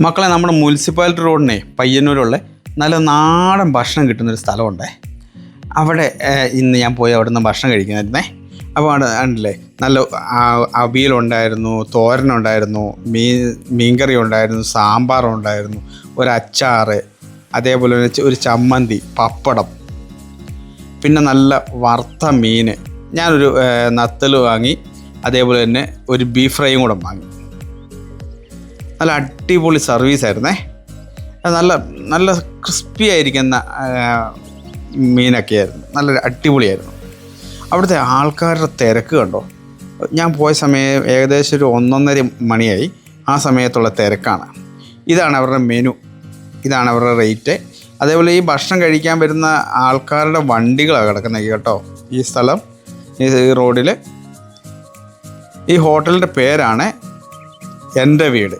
മക്കളെ, നമ്മുടെ മുനിസിപ്പാലിറ്റി റോഡിനെ പയ്യന്നൂരുള്ള നല്ല നാടൻ ഭക്ഷണം കിട്ടുന്നൊരു സ്ഥലമുണ്ടേ. അവിടെ ഇന്ന് ഞാൻ പോയി അവിടെ നിന്ന് ഭക്ഷണം കഴിക്കുന്നായിരുന്നേ. അപ്പോൾ അവിടെ കണ്ടില്ലേ, നല്ല അവിയലുണ്ടായിരുന്നു, തോരനുണ്ടായിരുന്നു, മീൻകറി ഉണ്ടായിരുന്നു, സാമ്പാറുണ്ടായിരുന്നു, ഒരു അച്ചാർ, അതേപോലെ ഒരു ചമ്മന്തി, പപ്പടം, പിന്നെ നല്ല വറുത്ത മീൻ. ഞാനൊരു നത്തൽ വാങ്ങി, അതേപോലെ തന്നെ ഒരു ബീഫ് ഫ്രൈയും കൂടെ വാങ്ങി. നല്ല അടിപൊളി സർവീസായിരുന്നേ. നല്ല നല്ല ക്രിസ്പി ആയിരിക്കുന്ന മീനൊക്കെയായിരുന്നു. നല്ല അടിപൊളിയായിരുന്നു. അവിടുത്തെ ആൾക്കാരുടെ തിരക്ക് കണ്ടോ. ഞാൻ പോയ സമയം ഏകദേശം ഒരു 1:30 മണിയായി. ആ സമയത്തുള്ള തിരക്കാണ്. ഇതാണ് അവരുടെ മെനു, ഇതാണ് അവരുടെ റേറ്റ്. അതേപോലെ ഈ ഭക്ഷണം കഴിക്കാൻ വരുന്ന ആൾക്കാരുടെ വണ്ടികളാണ് കിടക്കുന്നത് കേട്ടോ. ഈ സ്ഥലം, ഈ റോഡിൽ. ഈ ഹോട്ടലിൻ്റെ പേരാണ് എൻ്റെ വീട്.